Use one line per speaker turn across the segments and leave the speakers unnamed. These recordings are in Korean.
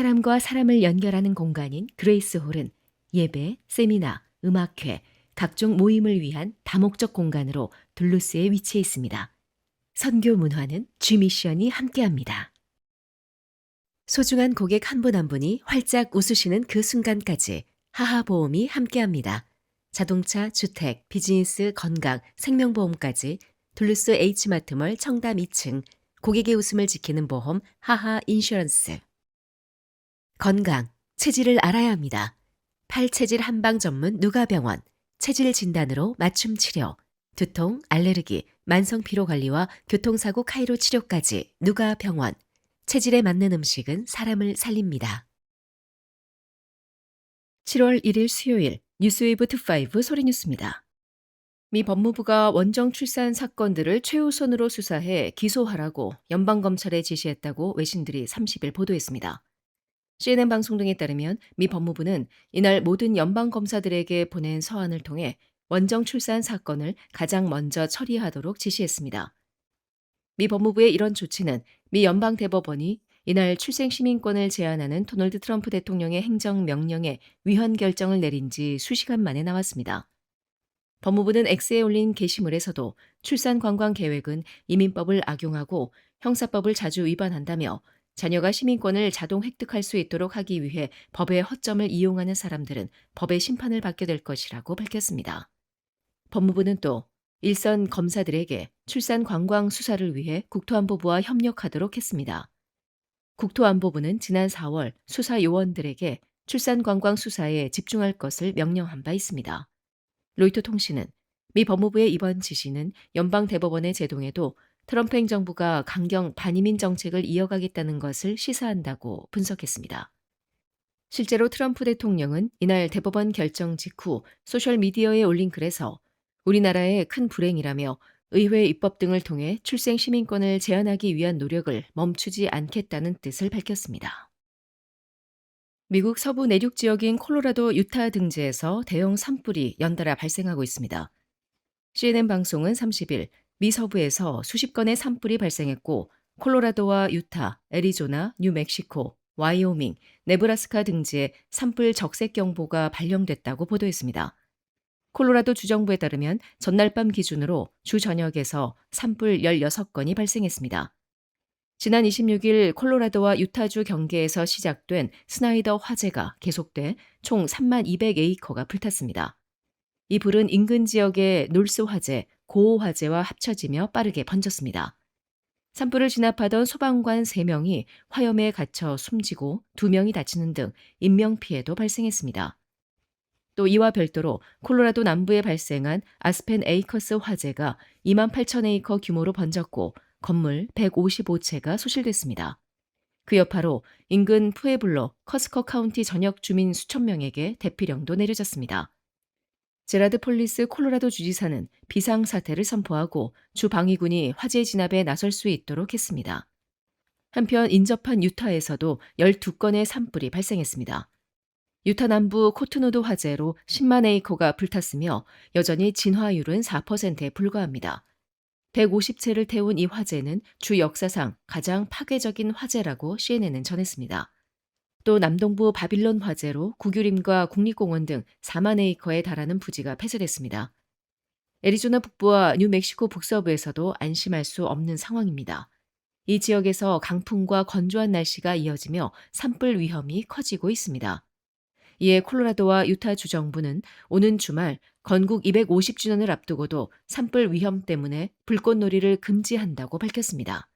사람과 사람을 연결하는 공간인 그레이스 홀은 예배, 세미나, 음악회, 각종 모임을 위한 다목적 공간으로 둘루스에 위치해 있습니다. 선교 문화는 G미션이 함께합니다. 소중한 고객 한 분 한 분이 활짝 웃으시는 그 순간까지 하하보험이 함께합니다. 자동차, 주택, 비즈니스, 건강, 생명보험까지 둘루스 H마트몰 청담 2층 고객의 웃음을 지키는 보험 하하 인슈런스. 건강, 체질을 알아야 합니다. 팔체질 한방 전문 누가병원, 체질 진단으로 맞춤 치료, 두통, 알레르기, 만성 피로 관리와 교통사고 카이로 치료까지 누가병원. 체질에 맞는 음식은 사람을 살립니다. 7월 1일 수요일 뉴스웨이브 투5 소리뉴스입니다. 미 법무부가 원정 출산 사건들을 최우선으로 수사해 기소하라고 연방검찰에 지시했다고 외신들이 30일 보도했습니다. CNN 방송 등에 따르면 미 법무부는 이날 모든 연방검사들에게 보낸 서한을 통해 원정 출산 사건을 가장 먼저 처리하도록 지시했습니다. 미 법무부의 이런 조치는 미 연방대법원이 이날 출생시민권을 제한하는 도널드 트럼프 대통령의 행정명령에 위헌 결정을 내린 지 수시간 만에 나왔습니다. 법무부는 X에 올린 게시물에서도 출산 관광 계획은 이민법을 악용하고 형사법을 자주 위반한다며 자녀가 시민권을 자동 획득할 수 있도록 하기 위해 법의 허점을 이용하는 사람들은 법의 심판을 받게 될 것이라고 밝혔습니다. 법무부는 또 일선 검사들에게 출산 관광 수사를 위해 국토안보부와 협력하도록 했습니다. 국토안보부는 지난 4월 수사 요원들에게 출산 관광 수사에 집중할 것을 명령한 바 있습니다. 로이터 통신은 미 법무부의 이번 지시는 연방 대법원의 제동에도 트럼프 행정부가 강경 반이민 정책을 이어가겠다는 것을 시사한다고 분석했습니다. 실제로 트럼프 대통령은 이날 대법원 결정 직후 소셜미디어에 올린 글에서 우리나라의 큰 불행이라며 의회 입법 등을 통해 출생 시민권을 제한하기 위한 노력을 멈추지 않겠다는 뜻을 밝혔습니다. 미국 서부 내륙 지역인 콜로라도 유타 등지에서 대형 산불이 연달아 발생하고 있습니다. CNN 방송은 30일 미 서부에서 수십 건의 산불이 발생했고 콜로라도와 유타, 애리조나, 뉴멕시코, 와이오밍, 네브라스카 등지에 산불 적색 경보가 발령됐다고 보도했습니다. 콜로라도 주정부에 따르면 전날 밤 기준으로 주 전역에서 산불 16건이 발생했습니다. 지난 26일 콜로라도와 유타주 경계에서 시작된 스나이더 화재가 계속돼 총 3200에이커가 불탔습니다. 이 불은 인근 지역의 놀스 화재, 고호 화재와 합쳐지며 빠르게 번졌습니다. 산불을 진압하던 소방관 3명이 화염에 갇혀 숨지고 2명이 다치는 등 인명피해도 발생했습니다. 또 이와 별도로 콜로라도 남부에 발생한 아스펜 에이커스 화재가 28,000에이커 규모로 번졌고 건물 155채가 소실됐습니다. 그 여파로 인근 푸에블로, 커스커 카운티 전역 주민 수천 명에게 대피령도 내려졌습니다. 제라드 폴리스 콜로라도 주지사는 비상사태를 선포하고 주 방위군이 화재 진압에 나설 수 있도록 했습니다. 한편 인접한 유타에서도 12건의 산불이 발생했습니다. 유타 남부 코트노드 화재로 10만 에이커가 불탔으며 여전히 진화율은 4%에 불과합니다. 150채를 태운 이 화재는 주 역사상 가장 파괴적인 화재라고 CNN은 전했습니다. 또 남동부 바빌론 화재로 국유림과 국립공원 등 4만 에이커에 달하는 부지가 폐쇄됐습니다. 애리조나 북부와 뉴멕시코 북서부에서도 안심할 수 없는 상황입니다. 이 지역에서 강풍과 건조한 날씨가 이어지며 산불 위험이 커지고 있습니다. 이에 콜로라도와 유타 주정부는 오는 주말 건국 250주년을 앞두고도 산불 위험 때문에 불꽃놀이를 금지한다고 밝혔습니다.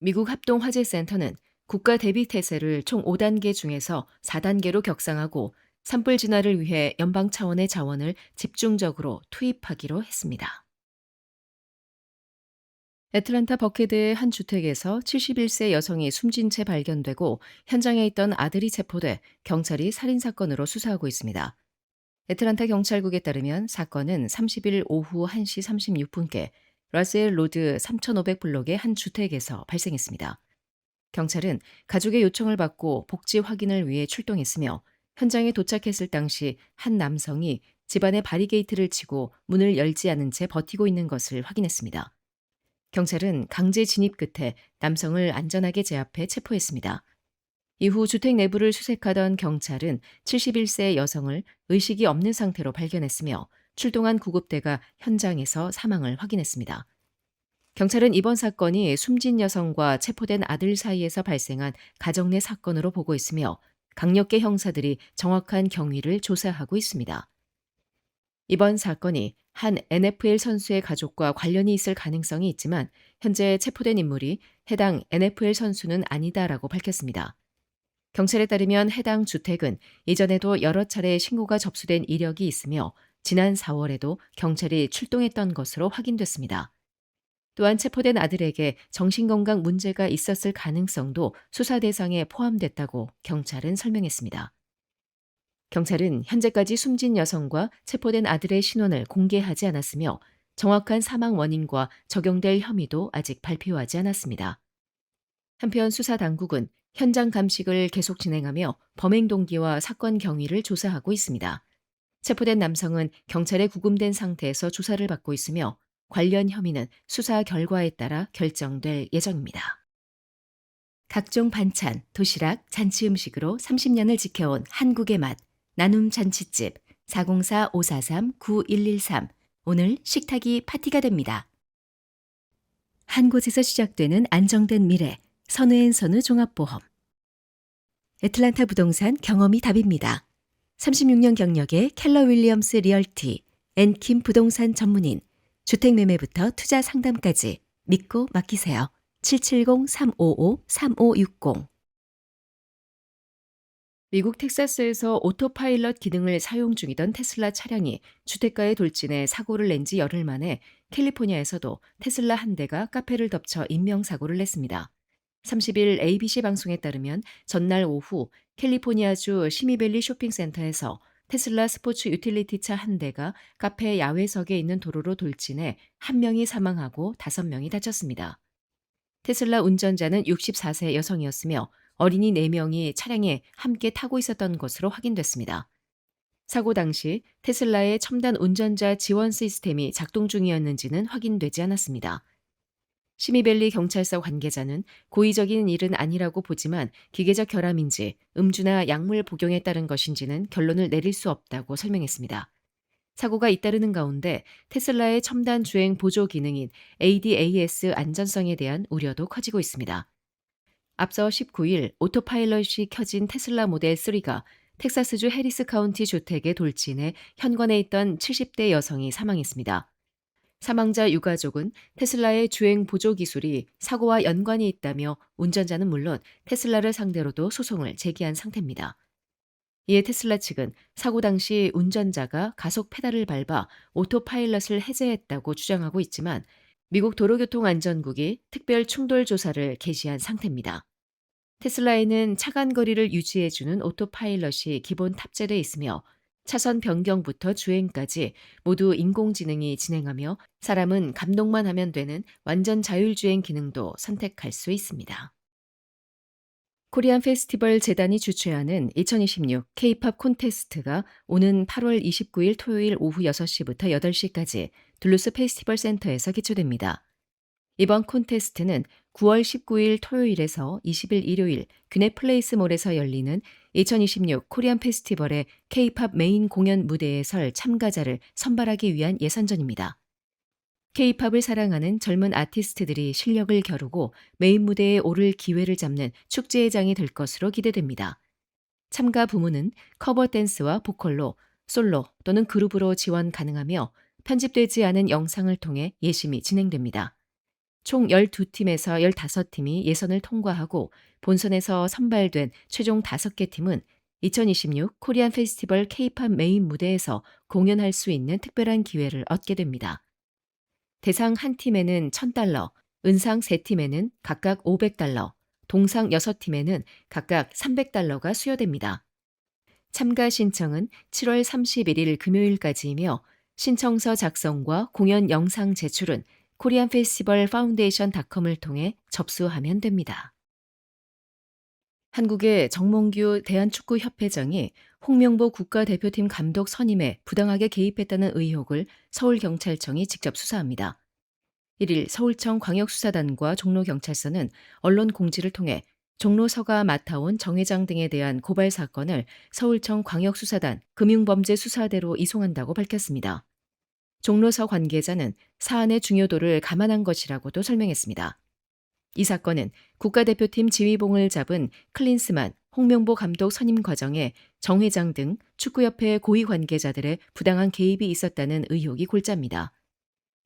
미국 합동화재센터는 국가 대비 태세를 총 5단계 중에서 4단계로 격상하고 산불 진화를 위해 연방 차원의 자원을 집중적으로 투입하기로 했습니다. 애틀란타 버케드의 한 주택에서 71세 여성이 숨진 채 발견되고 현장에 있던 아들이 체포돼 경찰이 살인사건으로 수사하고 있습니다. 애틀란타 경찰국에 따르면 사건은 30일 오후 1시 36분께 라스엘 로드 3500블록의 한 주택에서 발생했습니다. 경찰은 가족의 요청을 받고 복지 확인을 위해 출동했으며 현장에 도착했을 당시 한 남성이 집안의 바리게이트를 치고 문을 열지 않은 채 버티고 있는 것을 확인했습니다. 경찰은 강제 진입 끝에 남성을 안전하게 제압해 체포했습니다. 이후 주택 내부를 수색하던 경찰은 71세 여성을 의식이 없는 상태로 발견했으며 출동한 구급대가 현장에서 사망을 확인했습니다. 경찰은 이번 사건이 숨진 여성과 체포된 아들 사이에서 발생한 가정 내 사건으로 보고 있으며 강력계 형사들이 정확한 경위를 조사하고 있습니다. 이번 사건이 한 NFL 선수의 가족과 관련이 있을 가능성이 있지만 현재 체포된 인물이 해당 NFL 선수는 아니다라고 밝혔습니다. 경찰에 따르면 해당 주택은 이전에도 여러 차례 신고가 접수된 이력이 있으며 지난 4월에도 경찰이 출동했던 것으로 확인됐습니다. 또한 체포된 아들에게 정신건강 문제가 있었을 가능성도 수사 대상에 포함됐다고 경찰은 설명했습니다. 경찰은 현재까지 숨진 여성과 체포된 아들의 신원을 공개하지 않았으며 정확한 사망 원인과 적용될 혐의도 아직 발표하지 않았습니다. 한편 수사 당국은 현장 감식을 계속 진행하며 범행 동기와 사건 경위를 조사하고 있습니다. 체포된 남성은 경찰에 구금된 상태에서 조사를 받고 있으며 관련 혐의는 수사 결과에 따라 결정될 예정입니다. 각종 반찬, 도시락, 잔치 음식으로 30년을 지켜온 한국의 맛, 나눔 잔치집 404-543-9113. 오늘 식탁이 파티가 됩니다. 한 곳에서 시작되는 안정된 미래, 선우앤선우 종합보험. 애틀란타 부동산 경험이 답입니다. 36년 경력의 켈러 윌리엄스 리얼티, 앤킴 부동산 전문인, 주택 매매부터 투자 상담까지 믿고 맡기세요. 770-355-3560. 미국 텍사스에서 오토파일럿 기능을 사용 중이던 테슬라 차량이 주택가에 돌진해 사고를 낸 지 열흘 만에 캘리포니아에서도 테슬라 한 대가 카페를 덮쳐 인명사고를 냈습니다. 30일 ABC 방송에 따르면 전날 오후 캘리포니아주 시미밸리 쇼핑센터에서 테슬라 스포츠 유틸리티 차 한 대가 카페 야외석에 있는 도로로 돌진해 1명이 사망하고 5명이 다쳤습니다. 테슬라 운전자는 64세 여성이었으며 어린이 4명이 차량에 함께 타고 있었던 것으로 확인됐습니다. 사고 당시 테슬라의 첨단 운전자 지원 시스템이 작동 중이었는지는 확인되지 않았습니다. 시미밸리 경찰서 관계자는 고의적인 일은 아니라고 보지만 기계적 결함인지 음주나 약물 복용에 따른 것인지는 결론을 내릴 수 없다고 설명했습니다. 사고가 잇따르는 가운데 테슬라의 첨단 주행 보조 기능인 ADAS 안전성에 대한 우려도 커지고 있습니다. 앞서 19일 오토파일럿이 켜진 테슬라 모델 3가 텍사스주 해리스 카운티 주택에 돌진해 현관에 있던 70대 여성이 사망했습니다. 사망자 유가족은 테슬라의 주행 보조 기술이 사고와 연관이 있다며 운전자는 물론 테슬라를 상대로도 소송을 제기한 상태입니다. 이에 테슬라 측은 사고 당시 운전자가 가속 페달을 밟아 오토파일럿을 해제했다고 주장하고 있지만 미국 도로교통안전국이 특별 충돌 조사를 개시한 상태입니다. 테슬라에는 차간 거리를 유지해주는 오토파일럿이 기본 탑재되어 있으며 차선 변경부터 주행까지 모두 인공지능이 진행하며 사람은 감독만 하면 되는 완전 자율주행 기능도 선택할 수 있습니다. 코리안 페스티벌 재단이 주최하는 2026 K-팝 콘테스트가 오는 8월 29일 토요일 오후 6시부터 8시까지 둘루스 페스티벌 센터에서 개최됩니다. 이번 콘테스트는 9월 19일 토요일에서 20일 일요일 귀네플레이스몰에서 열리는 2026 코리안 페스티벌의 K-팝 메인 공연 무대에 설 참가자를 선발하기 위한 예선전입니다. K-팝을 사랑하는 젊은 아티스트들이 실력을 겨루고 메인 무대에 오를 기회를 잡는 축제의 장이 될 것으로 기대됩니다. 참가 부문은 커버 댄스와 보컬로, 솔로 또는 그룹으로 지원 가능하며 편집되지 않은 영상을 통해 예심이 진행됩니다. 총 12팀에서 15팀이 예선을 통과하고 본선에서 선발된 최종 5개 팀은 2026 코리안 페스티벌 K-팝 메인 무대에서 공연할 수 있는 특별한 기회를 얻게 됩니다. 대상 한 팀에는 $1,000, 은상 3팀에는 각각 $500, 동상 6팀에는 각각 $300가 수여됩니다. 참가 신청은 7월 31일 금요일까지이며 신청서 작성과 공연 영상 제출은 코리안 페스티벌 파운데이션.com을 통해 접수하면 됩니다. 한국의 정몽규 대한축구협회장이 홍명보 국가대표팀 감독 선임에 부당하게 개입했다는 의혹을 서울경찰청이 직접 수사합니다. 1일 서울청 광역수사단과 종로경찰서는 언론 공지를 통해 종로서가 맡아온 정 회장 등에 대한 고발 사건을 서울청 광역수사단 금융범죄수사대로 이송한다고 밝혔습니다. 종로서 관계자는 사안의 중요도를 감안한 것이라고도 설명했습니다. 이 사건은 국가대표팀 지휘봉을 잡은 클린스만, 홍명보 감독 선임 과정에 정 회장 등 축구협회 고위 관계자들의 부당한 개입이 있었다는 의혹이 골자입니다.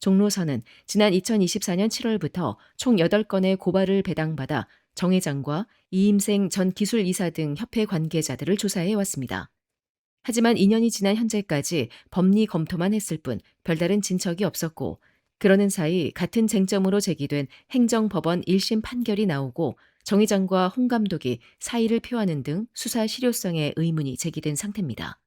종로서는 지난 2024년 7월부터 총 8건의 고발을 배당받아 정 회장과 이임생 전 기술이사 등 협회 관계자들을 조사해 왔습니다. 하지만 2년이 지난 현재까지 법리 검토만 했을 뿐 별다른 진척이 없었고, 그러는 사이 같은 쟁점으로 제기된 행정법원 1심 판결이 나오고 정 회장과 홍 감독이 사의를 표하는 등 수사 실효성에 의문이 제기된 상태입니다.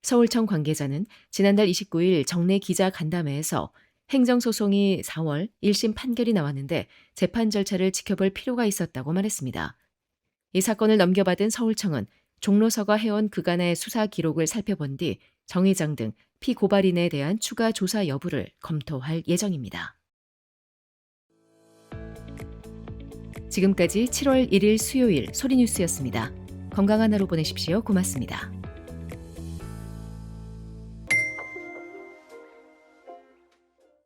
서울청 관계자는 지난달 29일 정례 기자 간담회에서 행정소송이 4월 1심 판결이 나왔는데 재판 절차를 지켜볼 필요가 있었다고 말했습니다. 이 사건을 넘겨받은 서울청은 종로서가 해온 그간의 수사 기록을 살펴본 뒤 정 회장 등 피고발인에 대한 추가 조사 여부를 검토할 예정입니다. 지금까지 7월 1일 수요일 소리뉴스였습니다. 건강한 하루 보내십시오. 고맙습니다.